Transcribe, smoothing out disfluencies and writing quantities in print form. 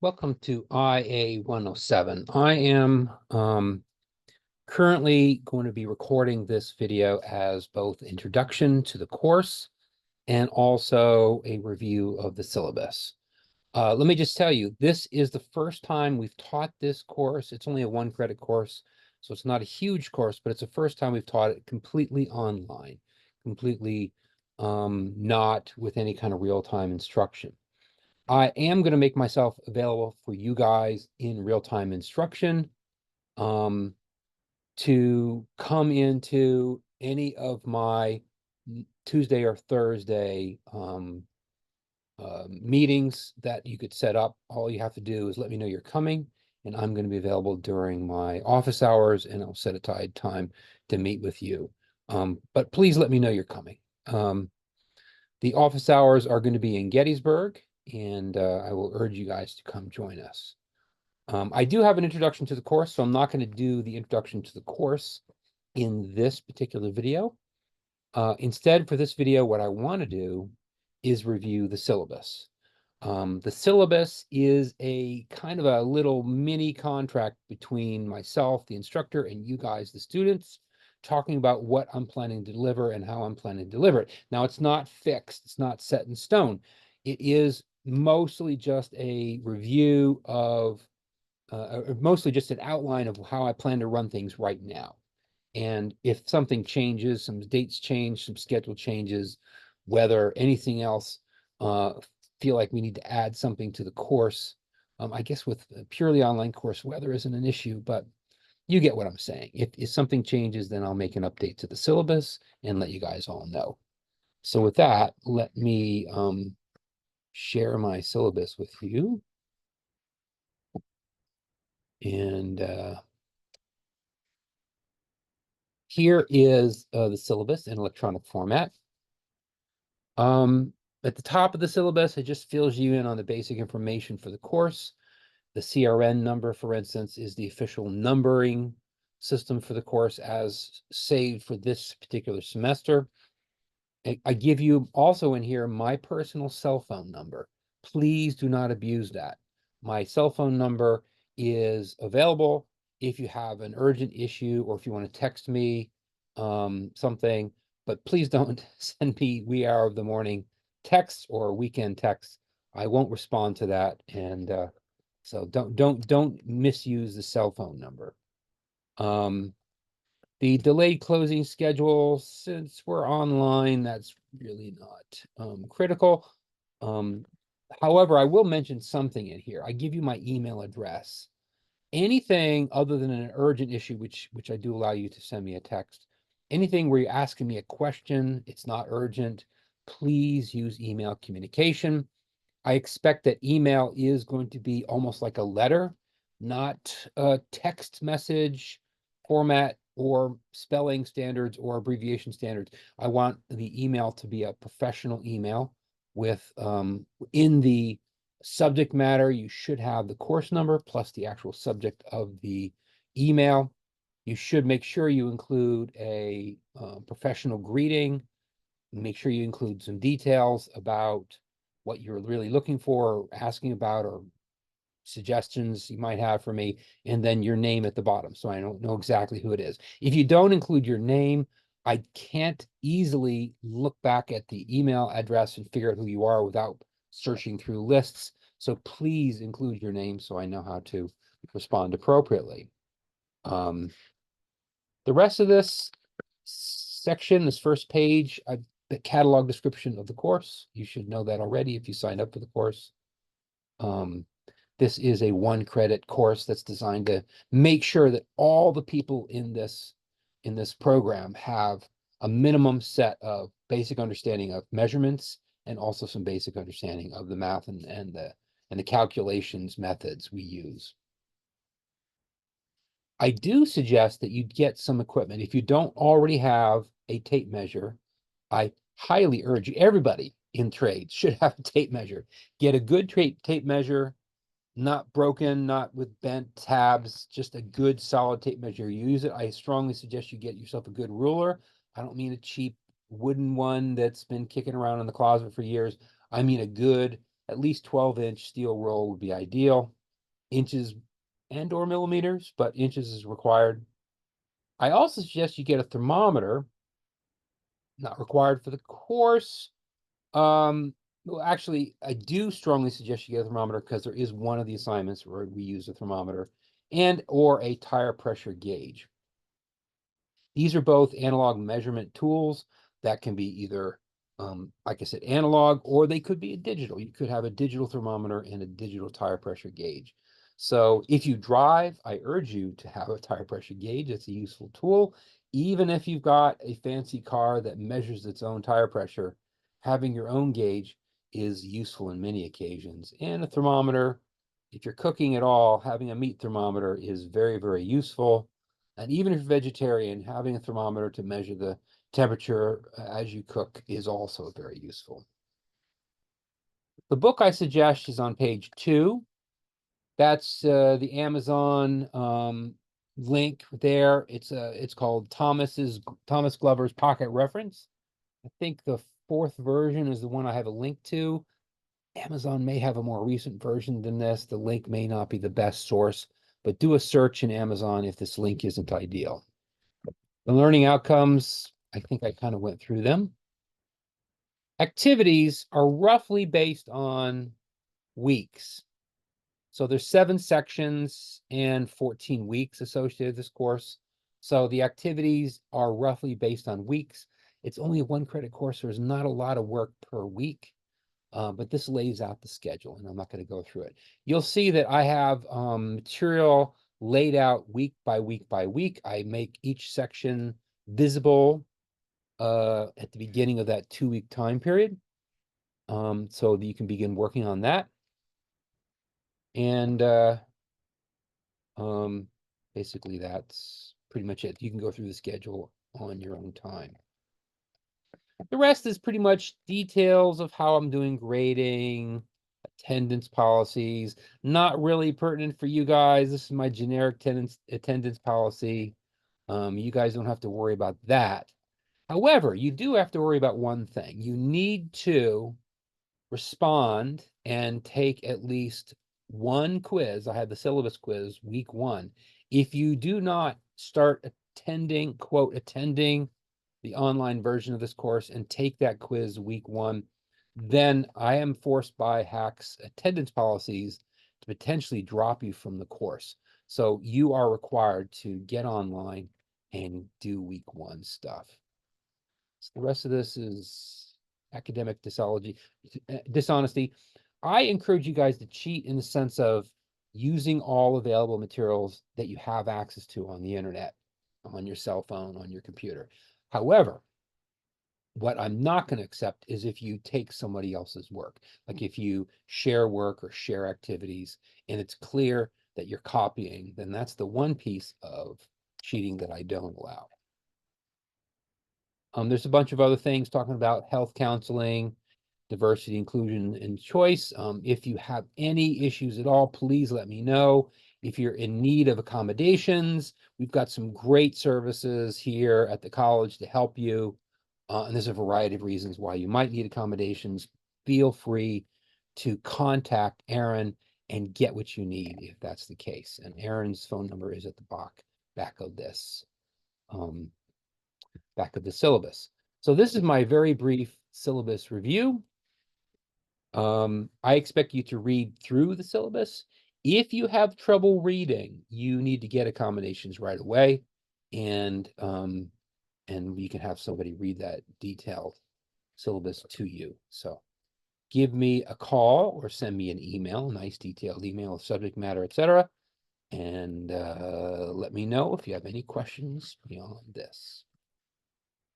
Welcome to IA 107. I am currently going to be recording this video as both introduction to the course and also a review of the syllabus. Let me just tell you, this is the first time we've taught this course. It's only a 1-credit course, so it's not a huge course, but it's the first time we've taught it completely online, completely not with any kind of real-time instruction. I am going to make myself available for you guys in real-time instruction to come into any of my Tuesday or Thursday meetings that you could set up. All you have to do is let me know you're coming, and I'm going to be available during my office hours, and I'll set aside time to meet with you. But please let me know you're coming. The office hours are going to be in Gettysburg, and I will urge you guys to come join us. I do have an introduction to the course, so I'm not going to do the introduction to the course in this particular video. Instead, for this video, what I want to do is review the syllabus. The syllabus is a kind of a little mini contract between myself, the instructor, and you guys, the students, talking about what I'm planning to deliver and how I'm planning to deliver it. Now, it's not fixed. It's not set in stone. It is mostly just a review of, mostly just an outline of how I plan to run things right now. And if something changes, some dates change, some schedule changes, whether anything else, feel like we need to add something to the course. I guess with a purely online course, weather isn't an issue, but you get what I'm saying. If something changes, then I'll make an update to the syllabus and let you guys all know. So with that, let me share my syllabus with you. And here is the syllabus in electronic format. At the top of the syllabus, it just fills you in on the basic information for the course. The CRN number, for instance, is the official numbering system for the course as saved for this particular semester. I give you also in here my personal cell phone number. Please do not abuse that. My cell phone number is available if you have an urgent issue or if you want to text me something, but please don't send me wee hour of the morning texts or weekend texts. I won't respond to that, and so don't misuse the cell phone number. The delayed closing schedule, since we're online, that's really not critical. However, I will mention something in here. I give you my email address. Anything other than an urgent issue, which I do allow you to send me a text, anything where you're asking me a question, it's not urgent, please use email communication. I expect that email is going to be almost like a letter, not a text message format or spelling standards or abbreviation standards. I want the email to be a professional email with in the subject matter, you should have the course number plus the actual subject of the email. You should make sure you include a professional greeting. Make sure you include some details about what you're really looking for, or asking about, or suggestions you might have for me, and then your name at the bottom, so I don't know exactly who it is. If you don't include your name, I can't easily look back at the email address and figure out who you are without searching through lists. So please include your name so I know how to respond appropriately. The rest of this section, this first page, the catalog description of the course. You should know that already if you signed up for the course. This is a 1-credit course that's designed to make sure that all the people in this program have a minimum set of basic understanding of measurements and also some basic understanding of the math and the calculations methods we use. I do suggest that you get some equipment. If you don't already have a tape measure, I highly urge you, everybody in trades should have a tape measure. Get a good tape measure, not broken, not with bent tabs, just a good solid tape measure. You use it. I strongly suggest you get yourself a good ruler. I don't mean a cheap wooden one that's been kicking around in the closet for years. I mean a good At least 12-inch steel roll would be ideal. Inches and or millimeters, but inches is required. I also suggest you get a thermometer, not required for the course. Well, actually, I do strongly suggest you get a thermometer because there is one of the assignments where we use a thermometer and or a tire pressure gauge. These are both analog measurement tools that can be either, like I said, analog, or they could be a digital. You could have a digital thermometer and a digital tire pressure gauge. So if you drive, I urge you to have a tire pressure gauge. It's a useful tool. Even if you've got a fancy car that measures its own tire pressure, having your own gauge is useful in many occasions. And a thermometer, if you're cooking at all, having a meat thermometer is very, very useful. And even if you're vegetarian, having a thermometer to measure the temperature as you cook is also very useful. The book I suggest is on page 2. That's the Amazon link there. It's called Thomas Glover's Pocket Reference. I think the 4th version is the one I have a link to. Amazon may have a more recent version than this. The link may not be the best source, but do a search in Amazon if this link isn't ideal. The learning outcomes, I think I kind of went through them. Activities are roughly based on weeks. So there's 7 sections and 14 weeks associated with this course. So the activities are roughly based on weeks. It's only a 1-credit course, so there's not a lot of work per week, but this lays out the schedule, and I'm not going to go through it. You'll see that I have material laid out week by week by week. I make each section visible at the beginning of that 2-week time period, so that you can begin working on that. And basically that's pretty much it. You can go through the schedule on your own time. The rest is pretty much details of how I'm doing grading, attendance policies, not really pertinent for you guys. This is my generic attendance policy. You guys don't have to worry about that. However, you do have to worry about one thing. You need to respond and take at least one quiz. I had the syllabus quiz week 1. If you do not start attending, quote, attending the online version of this course and take that quiz week 1, then I am forced by HAC's attendance policies to potentially drop you from the course. So you are required to get online and do week 1 stuff. So the rest of this is academic dishonesty. I encourage you guys to cheat in the sense of using all available materials that you have access to on the internet, on your cell phone, on your computer. However, what I'm not going to accept is if you take somebody else's work, like if you share work or share activities and it's clear that you're copying, then that's the one piece of cheating that I don't allow. There's a bunch of other things talking about health counseling, diversity, inclusion, and choice. If you have any issues at all, please let me know. If you're in need of accommodations, we've got some great services here at the college to help you. And there's a variety of reasons why you might need accommodations. Feel free to contact Aaron and get what you need if that's the case. And Aaron's phone number is at the back of this. Back of the syllabus. So this is my very brief syllabus review. I expect you to read through the syllabus. If you have trouble reading, you need to get accommodations right away, and you can have somebody read that detailed syllabus to you. So give me a call or send me an email, a nice detailed email, subject matter, etc. And let me know if you have any questions beyond this.